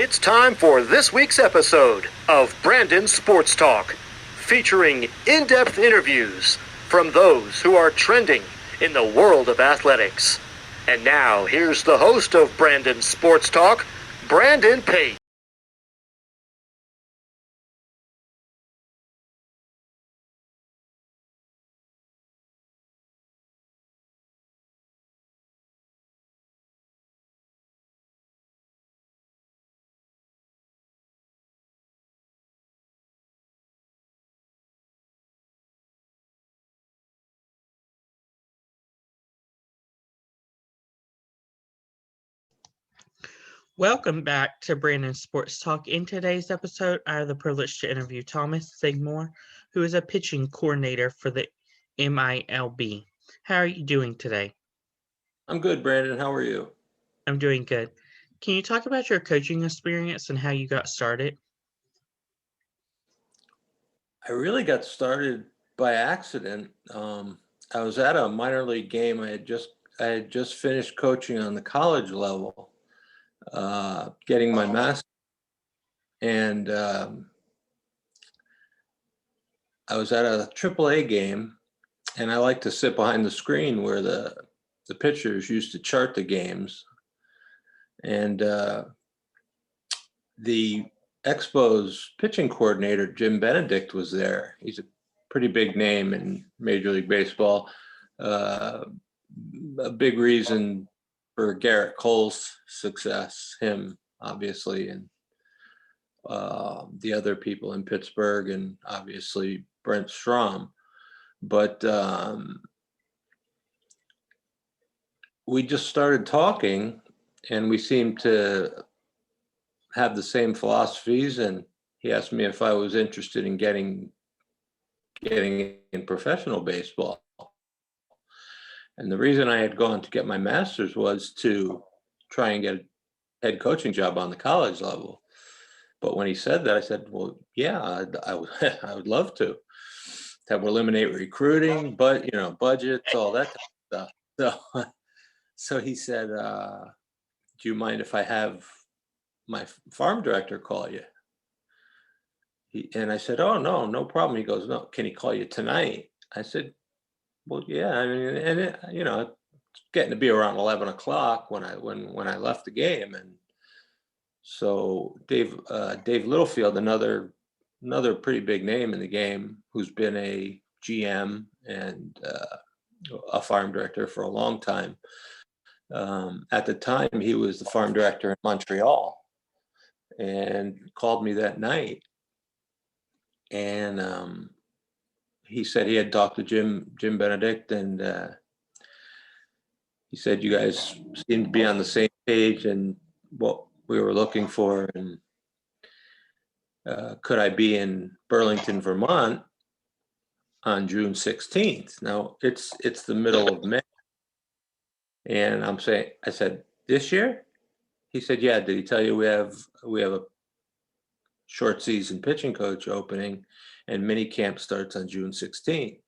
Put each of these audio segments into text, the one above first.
It's time for this week's episode of Brandon Sports Talk, featuring in-depth interviews from those who are trending in the world of athletics. And now, here's the host of Brandon Sports Talk, Brandon Pate. Welcome back to Brandon Sports Talk. In today's episode, I have the privilege to interview Thomas Signore, who is a pitching coordinator for the MiLB. How are you doing today? I'm good, Brandon. How are you? I'm doing good. Can you talk about your coaching experience and how you got started? I really got started by accident. I was at a minor league game. I had just finished coaching on the college level, getting my master's, and I was at a AAA game, and I like to sit behind the screen where the pitchers used to chart the games, and the Expos pitching coordinator, Jim Benedict, was there. He's a pretty big name in Major League Baseball. A big reason for Garrett Cole's success, him, obviously, and the other people in Pittsburgh, and obviously Brent Strom. But we just started talking, and we seemed to have the same philosophies, and he asked me if I was interested in getting in professional baseball. And the reason I had gone to get my master's was to try and get a head coaching job on the college level. But when he said that, I said, well, yeah, I would love to. That would eliminate recruiting, but budgets, all that stuff. So he said, do you mind if I have my farm director call you? And I said, oh, no problem. He goes, no, can he call you tonight? I said, well, yeah. I mean, and it's getting to be around 11 o'clock when I left the game. And so Dave Littlefield, another pretty big name in the game, who's been a GM and a farm director for a long time. At the time, he was the farm director in Montreal, and called me that night. And he said he had talked to Jim Benedict, and he said you guys seemed to be on the same page and what we were looking for, and could I be in Burlington, Vermont on June 16th? Now it's the middle of May, and I said, this year? He said, yeah. Did he tell you we have a short season pitching coach opening, and mini camp starts on June 16th?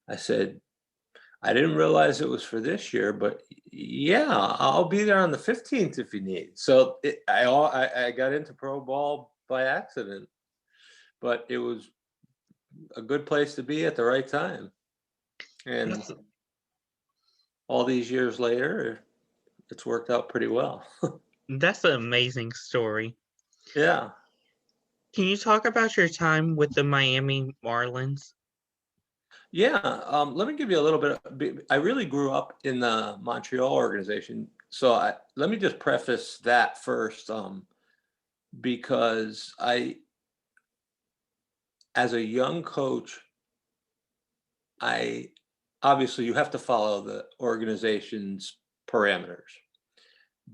I said, I didn't realize it was for this year, but yeah, I'll be there on the 15th if you need. So I got into pro ball by accident, but it was a good place to be at the right time. And all these years later, it's worked out pretty well. That's an amazing story. Yeah. Can you talk about your time with the Miami Marlins? Yeah, let me give you a little bit. I really grew up in the Montreal organization, so let me just preface that first, because as a young coach, obviously you have to follow the organization's parameters,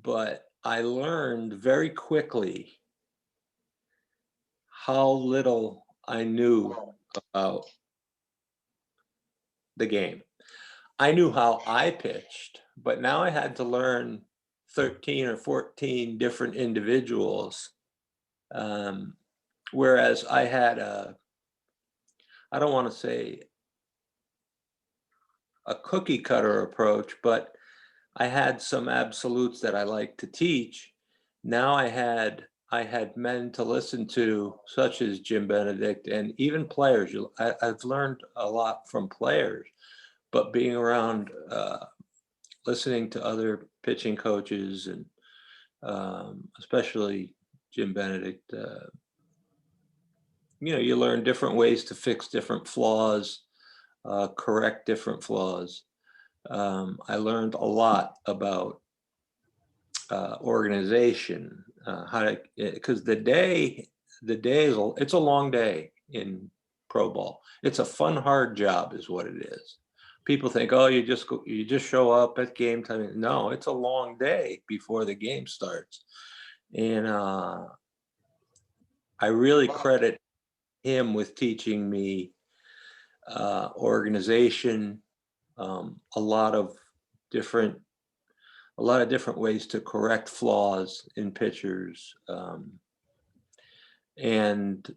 but I learned very quickly how little I knew about the game. I knew how I pitched, but now I had to learn 13 or 14 different individuals. Whereas I had I don't want to say a cookie cutter approach, but I had some absolutes that I like to teach. Now I had I had men to listen to, such as Jim Benedict, and even players. I've learned a lot from players, but being around, listening to other pitching coaches, and especially Jim Benedict, you learn different ways to fix different flaws, correct different flaws. I learned a lot about organization, how to, because it's a long day in pro ball. It's a fun, hard job is what it is. People think, oh, you just show up at game time. No, it's a long day before the game starts. And I really credit him with teaching me organization, a lot of different ways to correct flaws in pitchers, and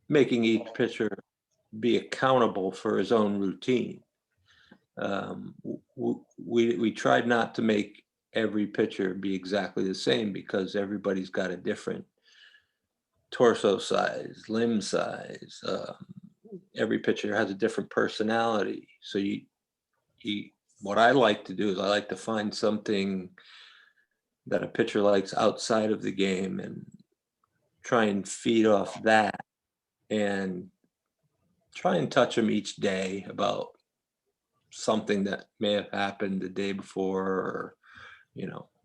making each pitcher be accountable for his own routine. We tried not to make every pitcher be exactly the same, because everybody's got a different torso size, limb size. Every pitcher has a different personality. So what I like to do is I like to find something that a pitcher likes outside of the game and try and feed off that, and try and touch them each day about something that may have happened the day before, or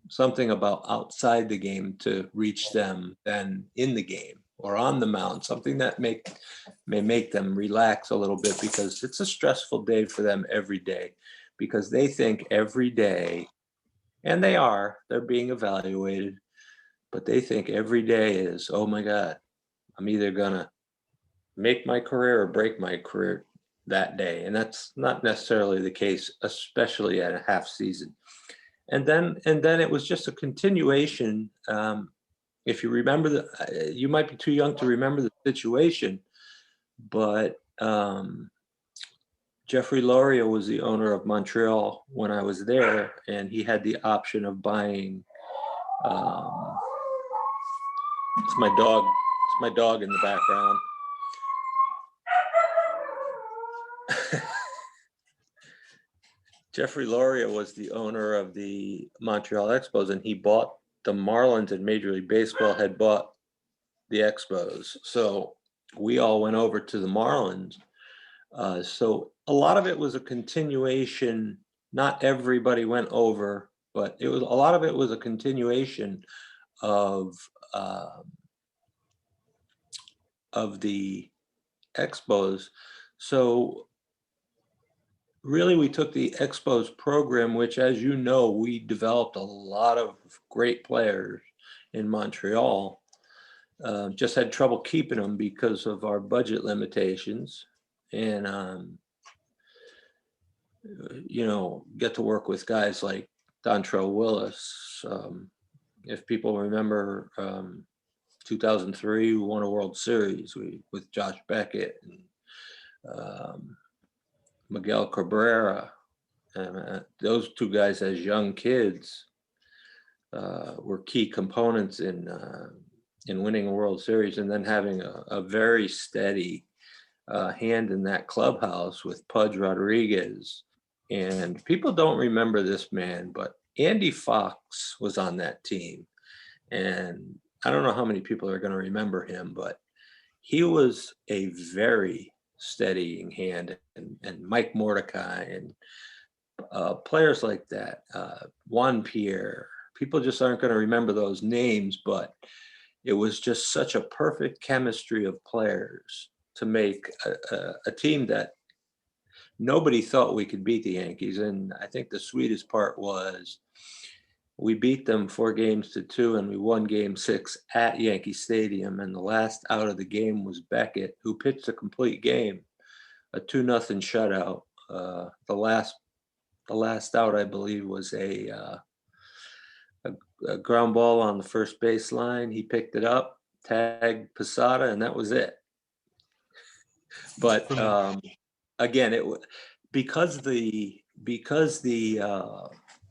something about outside the game to reach them than in the game or on the mound, something that may make them relax a little bit, because it's a stressful day for them every day, because they think every day, and they're being evaluated, but they think every day is, oh my God, I'm either gonna make my career or break my career that day. And that's not necessarily the case, especially at a half season. And then it was just a continuation. If you remember, you might be too young to remember the situation, but Jeffrey Loria was the owner of Montreal when I was there, and he had the option of buying. It's my dog. It's my dog in the background. Jeffrey Loria was the owner of the Montreal Expos, and he bought the Marlins, and Major League Baseball had bought the Expos. So we all went over to the Marlins. So a lot of it was a continuation. Not everybody went over, but a lot of it was a continuation of the Expos. So really, we took the Expos program, which, as you know, we developed a lot of great players in Montreal. Just had trouble keeping them because of our budget limitations, and get to work with guys like Dontrell Willis. If people remember, 2003, we won a World Series with Josh Beckett and Miguel Cabrera. Those two guys, as young kids, were key components in winning a World Series, and then having a very steady hand in that clubhouse with Pudge Rodriguez. And people don't remember this man, but Andy Fox was on that team. And I don't know how many people are going to remember him, but he was a very steadying hand, and Mike Mordecai and players like that, Juan Pierre. People just aren't going to remember those names, but it was just such a perfect chemistry of players to make a team that nobody thought we could beat the Yankees. And I think the sweetest part was we beat them 4-2, and we won Game 6 at Yankee Stadium. And the last out of the game was Beckett, who pitched a complete game, a 2-0 shutout. The last out, I believe, was a ground ball on the first baseline. He picked it up, tagged Posada, and that was it. But again, because the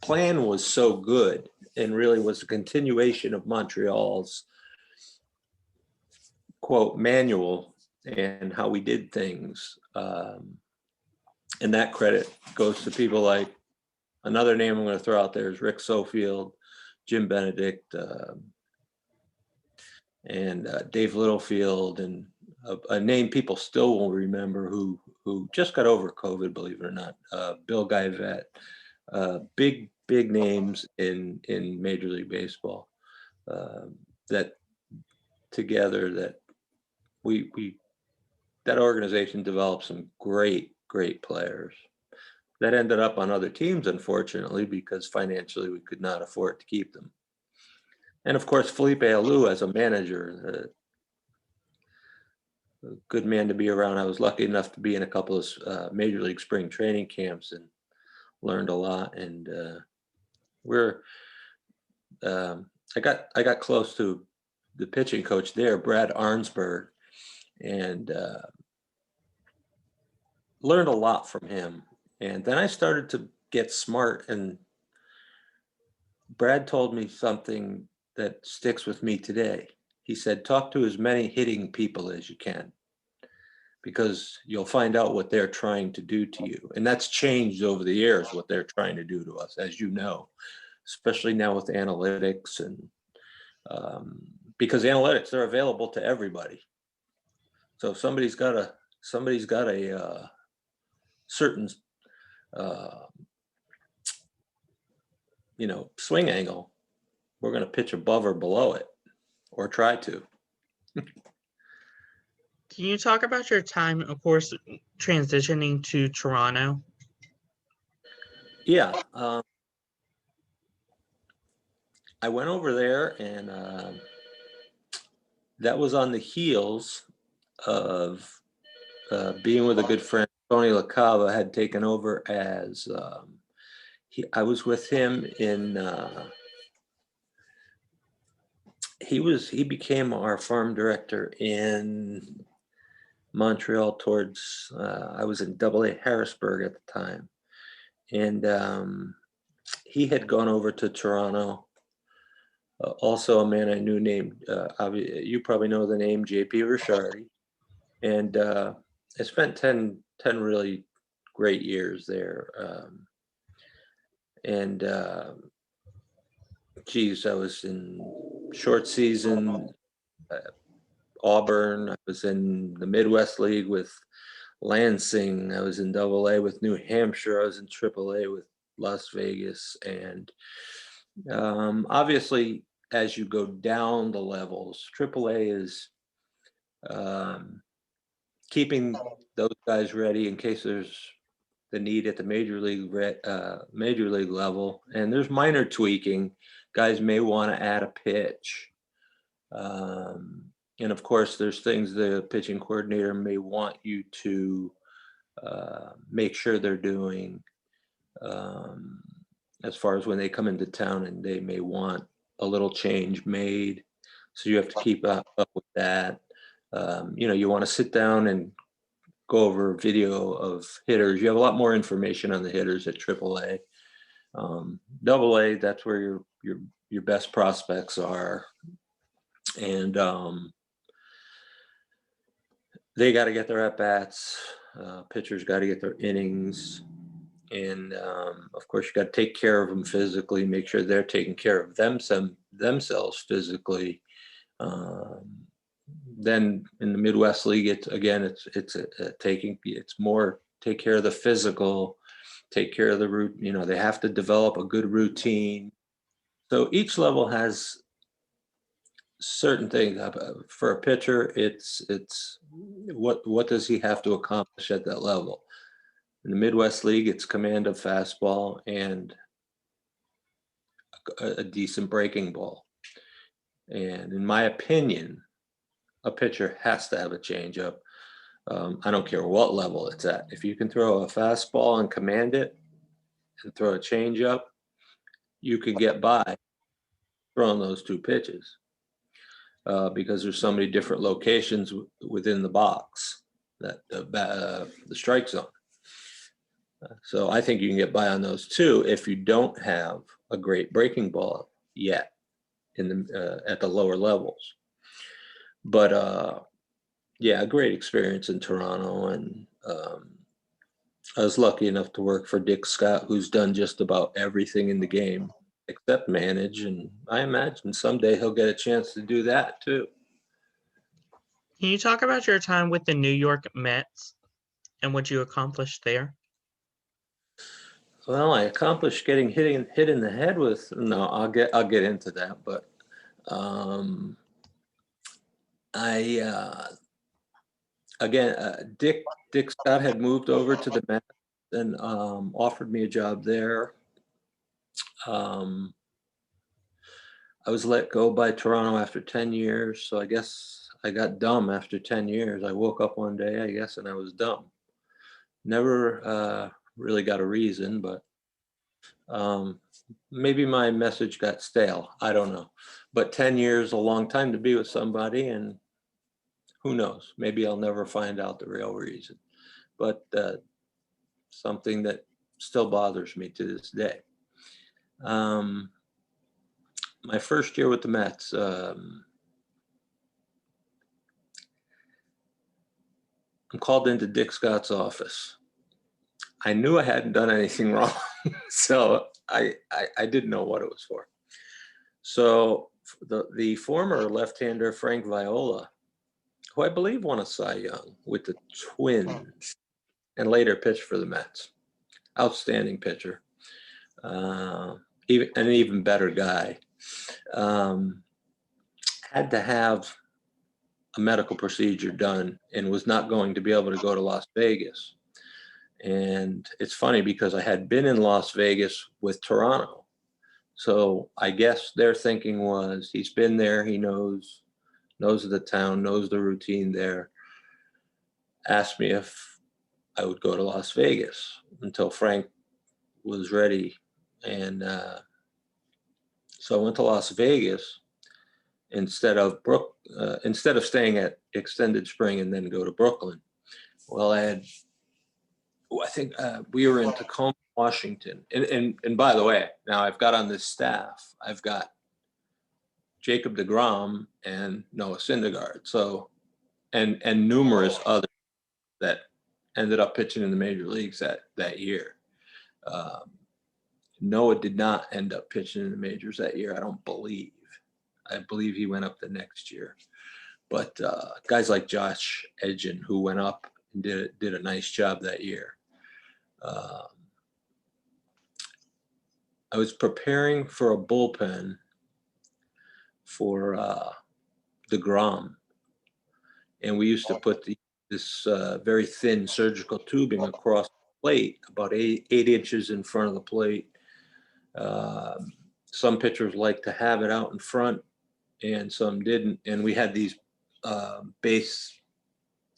plan was so good, and really was a continuation of Montreal's quote manual and how we did things. And that credit goes to people like, another name I'm going to throw out there is Rick Sofield, Jim Benedict, and Dave Littlefield, and a name people still will remember who just got over COVID, believe it or not, Bill Guyvette, big names in Major League Baseball, that together that that organization developed some great players that ended up on other teams, unfortunately, because financially we could not afford to keep them. And of course, Felipe Alou as a manager, a good man to be around. I was lucky enough to be in a couple of Major League spring training camps and learned a lot. And I got close to the pitching coach there, Brad Arnsberg, and learned a lot from him. And then I started to get smart, and Brad told me something that sticks with me today. He said, talk to as many hitting people as you can, because you'll find out what they're trying to do to you. And that's changed over the years, what they're trying to do to us, as you know, especially now with analytics, and because analytics are available to everybody. So if somebody's got a certain swing angle, we're going to pitch above or below it, or try to. Can you talk about your time, of course, transitioning to Toronto? Yeah. I went over there, and that was on the heels of being with a good friend. Tony LaCava had taken over as I was with him in he became our farm director in Montreal towards I was in AA Harrisburg at the time, and he had gone over to Toronto. Also a man I knew named you probably know the name JP Ricciardi, and I spent 10 really great years there. And geez, I was in short season, Auburn. I was in the Midwest League with Lansing. I was in AA with New Hampshire. I was in AAA with Las Vegas. And obviously, as you go down the levels, AAA is keeping those guys ready in case there's the need at the major league level, and there's minor tweaking. Guys may want to add a pitch, and of course, there's things the pitching coordinator may want you to make sure they're doing, as far as when they come into town, and they may want a little change made. So you have to keep up with that. You want to sit down and go over video of hitters. You have a lot more information on the hitters at AAA. AA, that's where your best prospects are, and they got to get their at bats. Pitchers got to get their innings, and of course you got to take care of them physically. Make sure they're taking care of themselves physically. Then in the Midwest League, it's more take care of the physical, take care of the route. They have to develop a good routine. So each level has certain things. For a pitcher, it's what does he have to accomplish at that level? In the Midwest League, it's command of fastball and a decent breaking ball. And in my opinion, a pitcher has to have a changeup. I don't care what level it's at. If you can throw a fastball and command it and throw a changeup, you can get by throwing those two pitches because there's so many different locations within the box, that the strike zone. So I think you can get by on those two if you don't have a great breaking ball yet at the lower levels. But yeah, a great experience in Toronto. And I was lucky enough to work for Dick Scott, who's done just about everything in the game except manage. And I imagine someday he'll get a chance to do that too. Can you talk about your time with the New York Mets and what you accomplished there? Well, I accomplished getting hit in the head with. No, I'll get into that. But I again, Dick Scott had moved over to the Mets and offered me a job there. Um, I was let go by Toronto after 10 years, so I guess I got dumb after 10 years. I woke up one day, I guess, and I was dumb. Never really got a reason, but maybe my message got stale. I don't know. But 10 years is a long time to be with somebody, and who knows? Maybe I'll never find out the real reason. But something that still bothers me to this day. My first year with the Mets, I'm called into Dick Scott's office. I knew I hadn't done anything wrong, so I didn't know what it was for. So the former left-hander Frank Viola, who I believe won a Cy Young with the Twins and later pitched for the Mets, outstanding pitcher, even an even better guy, had to have a medical procedure done and was not going to be able to go to Las Vegas. And it's funny because I had been in Las Vegas with Toronto. So I guess their thinking was he's been there, he knows the town, knows the routine there. Asked me if I would go to Las Vegas until Frank was ready. And so I went to Las Vegas instead of staying at Extended Spring and then go to Brooklyn. Well, I think we were in Tacoma, Washington. And by the way, now I've got on this staff, I've got Jacob deGrom and Noah Syndergaard. So, and numerous others that ended up pitching in the major leagues that year. Noah did not end up pitching in the majors that year, I don't believe. I believe he went up the next year. But guys like Josh Edgin, who went up and did a nice job that year. I was preparing for a bullpen for deGrom, and we used to put this very thin surgical tubing across the plate, about eight inches in front of the plate. Some pitchers like to have it out in front, and some didn't. And we had these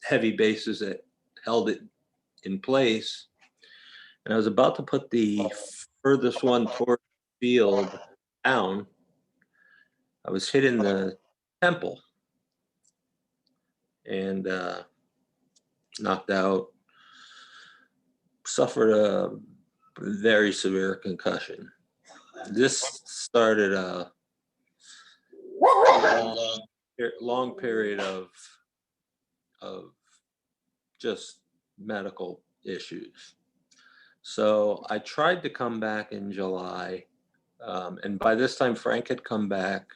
heavy bases that held it in place. And I was about to put the furthest one toward the field down. I was hit in the temple and knocked out, suffered a very severe concussion. This started a long period of just medical issues. So I tried to come back in July, and by this time Frank had come back.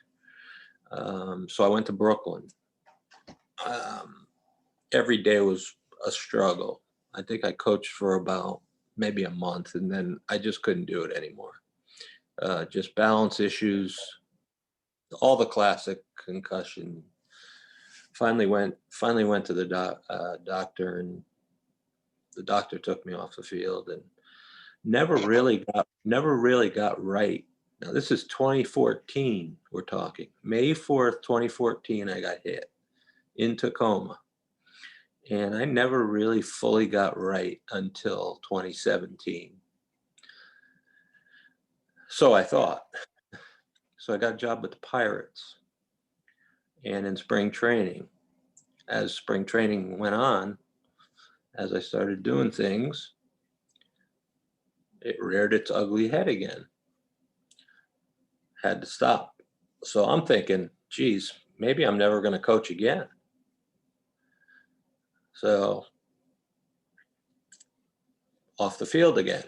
So I went to Brooklyn. Every day was a struggle. I think I coached for about maybe a month, and then I just couldn't do it anymore. Just balance issues, all the classic concussion. Finally went to the doctor, and the doctor took me off the field, and never really got right. Now this is 2014. We're talking May 4th, 2014. I got hit in Tacoma, and I never really fully got right until 2017. So I thought. So I got a job with the Pirates, and in spring training, as spring training went on, as I started doing things, it reared its ugly head again. Had to stop. So I'm thinking, geez, maybe I'm never going to coach again. So off the field again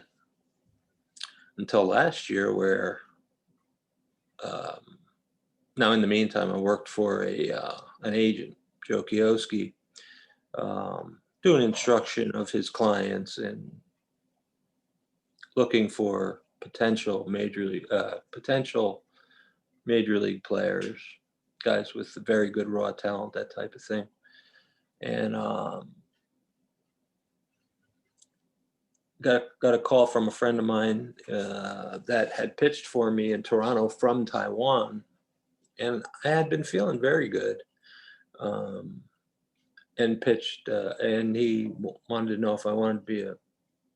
until last year, where now in the meantime, I worked for an agent, Joe Kehoskie, doing instruction of his clients and looking for potential major league players, guys with very good raw talent, that type of thing. And got a call from a friend of mine that had pitched for me in Toronto from Taiwan, and I had been feeling very good, and pitched, and he wanted to know if I wanted to be a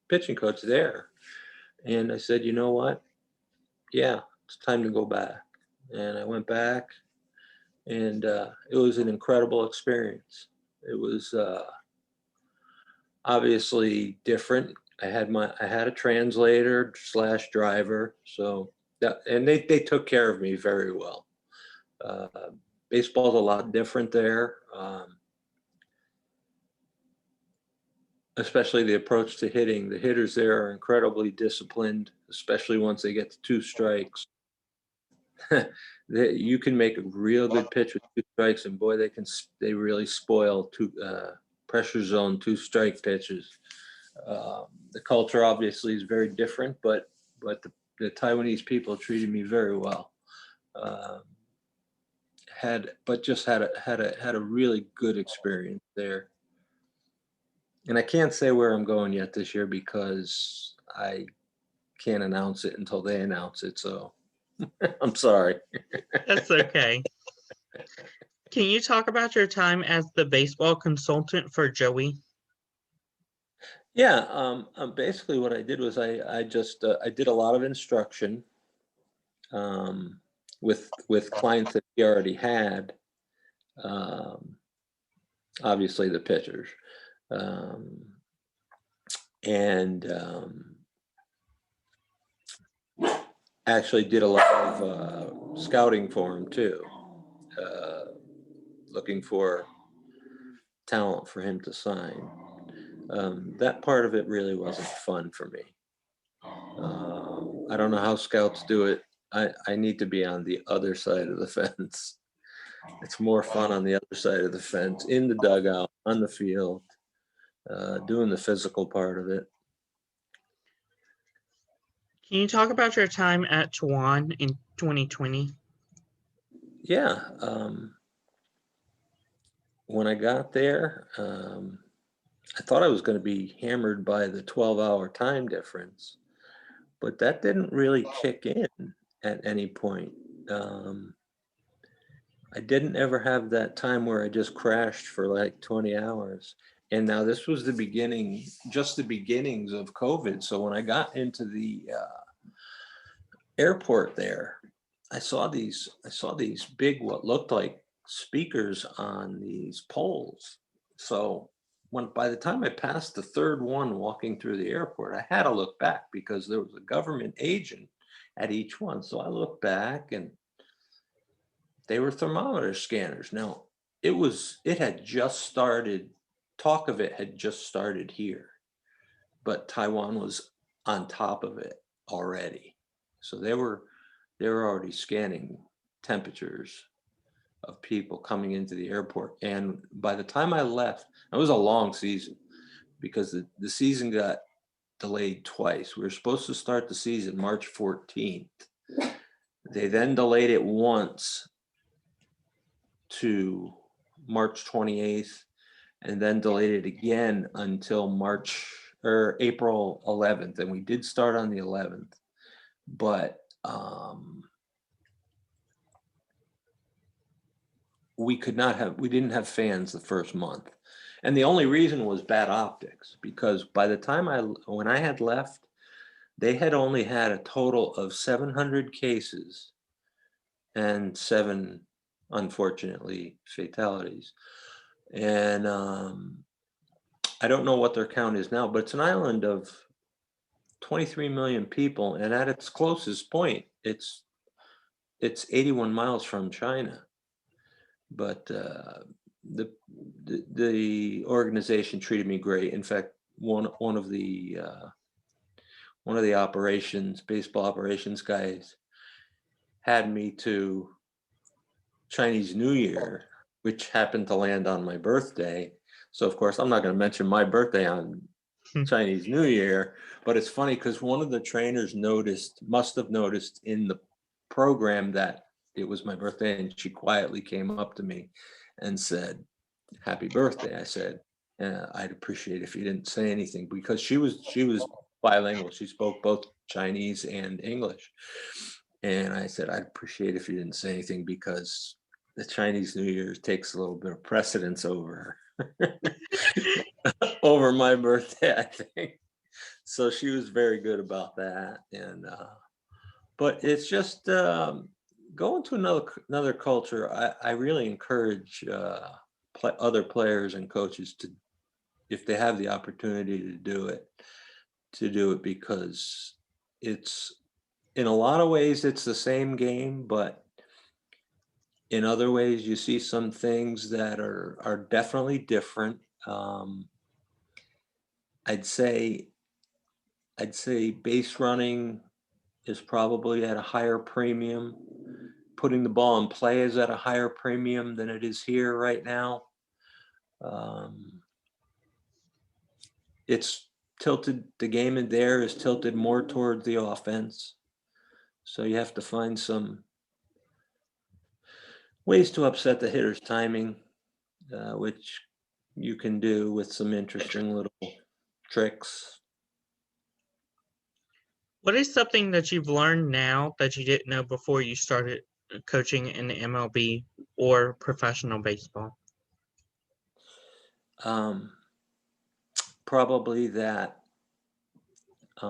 pitching coach there. And I said, you know what? Yeah, it's time to go back. And I went back, and it was an incredible experience. It was obviously different. I had a translator / driver, so that, and they took care of me very well. Baseball's a lot different there, especially the approach to hitting. The hitters there are incredibly disciplined, especially once they get to 2 strikes. You can make a real good pitch with 2 strikes, and boy, they really spoil pressure zone 2-strike pitches. The culture obviously is very different, but the Taiwanese people treated me very well. Had a really good experience there. And I can't say where I'm going yet this year because I can't announce it until they announce it. So I'm sorry. That's okay. Can you talk about your time as the baseball consultant for Joey? Yeah, basically what I did was I did a lot of instruction with clients that he already had, obviously the pitchers, and actually did a lot of scouting for him too, looking for talent for him to sign. That part of it really wasn't fun for me. I don't know how scouts do it. I need to be on the other side of the fence. It's more fun on the other side of the fence, in the dugout, on the field, doing the physical part of it. Can you talk about your time at Taiwan in 2020? Yeah. When I got there, I thought I was going to be hammered by the 12-hour time difference, but that didn't really kick in at any point. I didn't ever have that time where I just crashed for like 20 hours. And now this was the beginning, just the beginnings of COVID. So when I got into the airport there, I saw these big, what looked like speakers on these poles. So by the time I passed the 3rd one walking through the airport, I had to look back because there was a government agent at each one. So I looked back, and they were thermometer scanners. Now it had just started. Talk of it had just started here, but Taiwan was on top of it already. So they were already scanning temperatures of people coming into the airport. And by the time I left, it was a long season because the season got delayed twice. We were supposed to start the season March 14th. They then delayed it once to March 28th, and then delayed it again until April 11th. And we did start on the 11th, but we didn't have fans the first month. And the only reason was bad optics, because by the time when I had left, they had only had a total of 700 cases and 7, unfortunately, fatalities. And I don't know what their count is now, but it's an island of 23 million people. And at its closest point, it's 81 miles from China. But the organization treated me great. In fact, one of the baseball operations guys had me to Chinese New Year, which happened to land on my birthday. So of course, I'm not going to mention my birthday on Chinese New Year, but it's funny because one of the trainers must have noticed in the program that it was my birthday, and she quietly came up to me and said, "Happy birthday." I said, "I'd appreciate if you didn't say anything," because she was bilingual. She spoke both Chinese and English. And I said, "I'd appreciate if you didn't say anything because the Chinese New Year takes a little bit of precedence over over my birthday, I think." So she was very good about that. And but it's just going to another culture. I really encourage other players and coaches to, if they have the opportunity to do it, because it's, in a lot of ways it's the same game, but in other ways you see some things that are definitely different. I'd say base running is probably at a higher premium. Putting the ball in play is at a higher premium than it is here right now. It's tilted, the game in there is tilted more toward the offense. So you have to find some ways to upset the hitter's timing, which you can do with some interesting little tricks. What is something that you've learned now that you didn't know before you started coaching in the MLB or professional baseball? Probably that it's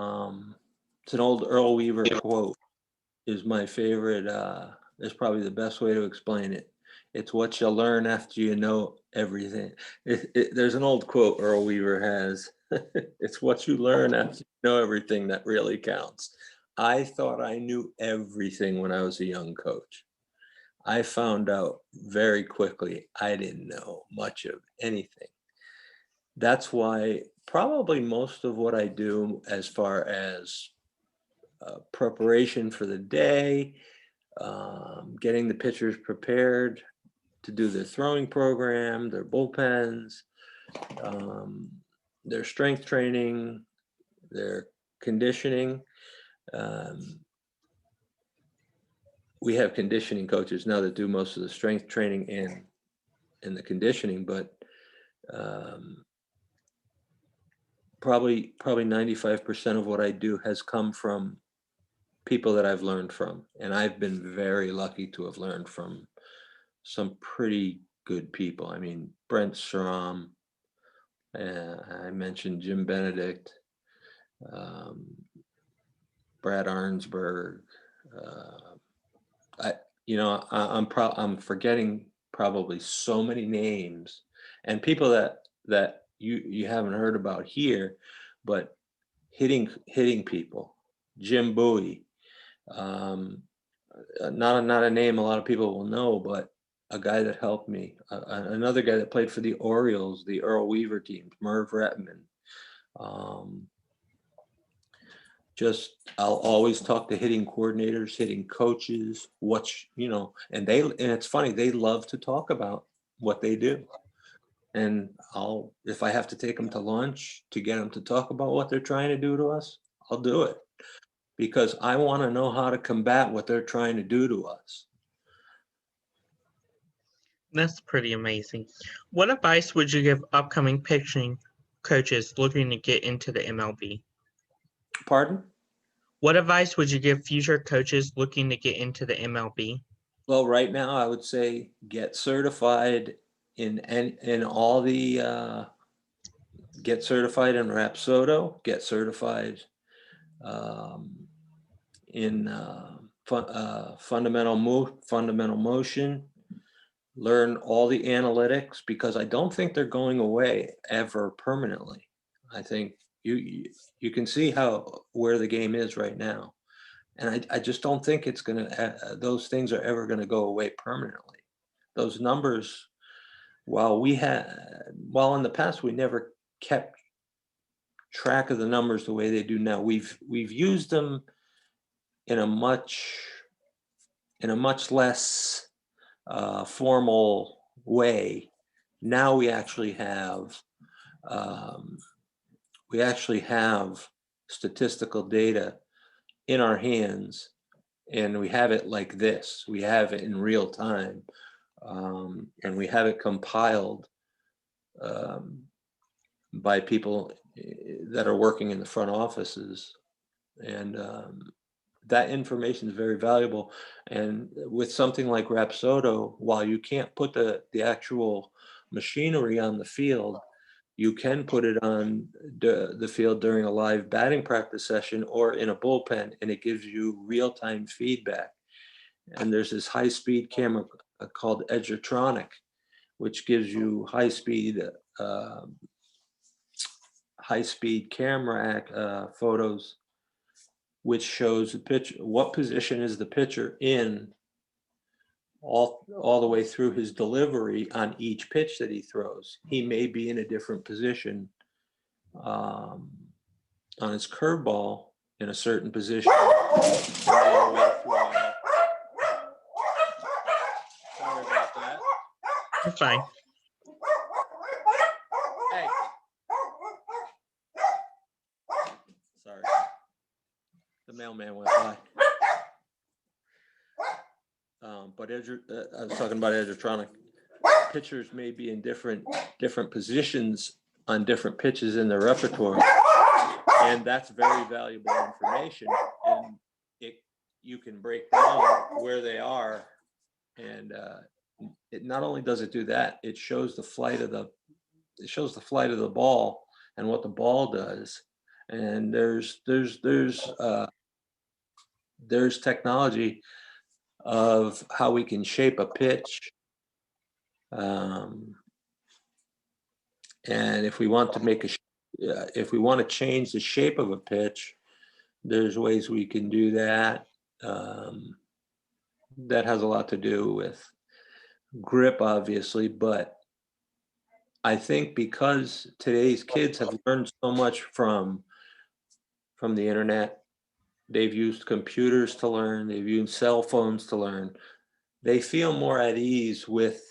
an old Earl Weaver quote, is my favorite. Is probably the best way to explain it. It's what you learn after you know everything. There's an old quote Earl Weaver has. It's what you learn after you know everything that really counts. I thought I knew everything when I was a young coach. I found out very quickly I didn't know much of anything. That's why probably most of what I do as far as preparation for the day, getting the pitchers prepared to do their throwing program, their bullpens, their strength training, their conditioning. We have conditioning coaches now that do most of the strength training and the conditioning, but probably 95% of what I do has come from people that I've learned from. And I've been very lucky to have learned from some pretty good people. I mean, Brent Schramm, I mentioned Jim Benedict, Brad Arnsberg. I'm forgetting probably so many names and people that you haven't heard about here, but hitting people. Jim Bowie, not a name a lot of people will know, but a guy that helped me. Another guy that played for the Orioles, the Earl Weaver team, Merv Retman. I'll always talk to hitting coordinators, hitting coaches, and it's funny, they love to talk about what they do. And if I have to take them to lunch to get them to talk about what they're trying to do to us, I'll do it, because I want to know how to combat what they're trying to do to us. That's pretty amazing. What advice would you give upcoming pitching coaches looking to get into the MLB? Pardon? What advice would you give future coaches looking to get into the MLB? Well, right now I would say get certified in all the get certified in Rapsodo, get certified in fundamental motion, learn all the analytics, because I don't think they're going away ever permanently. I think you can see where the game is right now, and I just don't think it's gonna those things are ever gonna go away permanently. Those numbers while in the past we never kept track of the numbers the way they do now, we've used them in a much less formal way. Now we actually have statistical data in our hands, and we have it like this. We have it in real time, and we have it compiled by people that are working in the front offices, and that information is very valuable. And with something like Rapsodo, while you can't put the actual machinery on the field, you can put it on the field during a live batting practice session or in a bullpen, and it gives you real-time feedback. And there's this high-speed camera called Edgertronic, which gives you high-speed camera photos, which shows the pitch, what position is the pitcher in all the way through his delivery on each pitch that he throws. He may be in a different position on his curveball in a certain position. Sorry about that. You're fine. Hey. Sorry. The mailman went by. But I was talking about Edgertronic. Pitchers may be in different positions on different pitches in their repertoire, and that's very valuable information. And you can break down where they are, and it not only does it do that, it shows the flight of the ball and what the ball does. And there's technology of how we can shape a pitch, and if we want to change the shape of a pitch, there's ways we can do that. That has a lot to do with grip, obviously, but I think because today's kids have learned so much from the internet, they've used computers to learn, they've used cell phones to learn, they feel more at ease with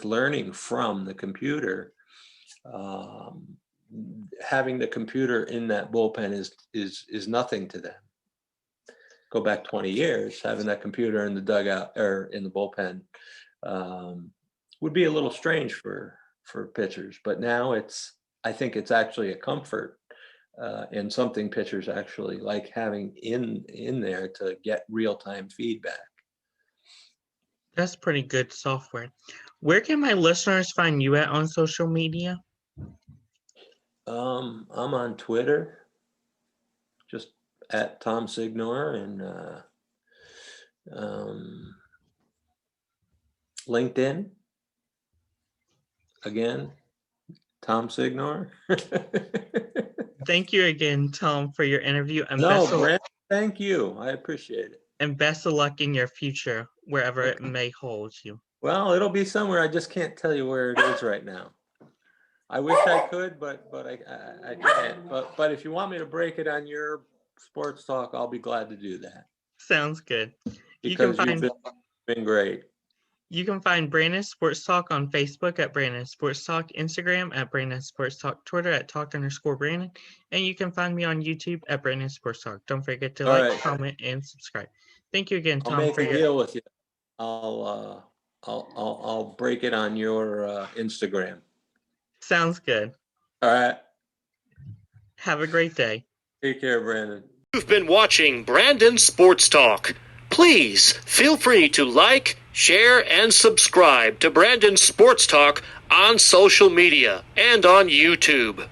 learning from the computer. Having the computer in that bullpen is nothing to them. Go back 20 years, having that computer in the dugout or in the bullpen would be a little strange for pitchers. But now I think it's actually a comfort, and something pitchers actually like having in there to get real-time feedback. That's pretty good software. Where can my listeners find you at on social media? I'm on Twitter, just at Tom Signore, and LinkedIn, again, Tom Signore. Thank you again, Tom, for your interview. And Brent, thank you. I appreciate it. And best of luck in your future, wherever it may hold you. Well, it'll be somewhere. I just can't tell you where it is right now. I wish I could, but I can't. But if you want me to break it on your sports talk, I'll be glad to do that. Sounds good. Because you've been great. You can find Brandon Sports Talk on Facebook at Brandon Sports Talk, Instagram at Brandon Sports Talk, Twitter at Talk_Brandon, and you can find me on YouTube at Brandon Sports Talk. Don't forget to like, comment, and subscribe. Thank you again, Tom. I'll make a deal with you. I'll break it on your Instagram. Sounds good. All right. Have a great day. Take care, Brandon. You've been watching Brandon Sports Talk. Please feel free to like, share, and subscribe to Brandon Sports Talk on social media and on YouTube.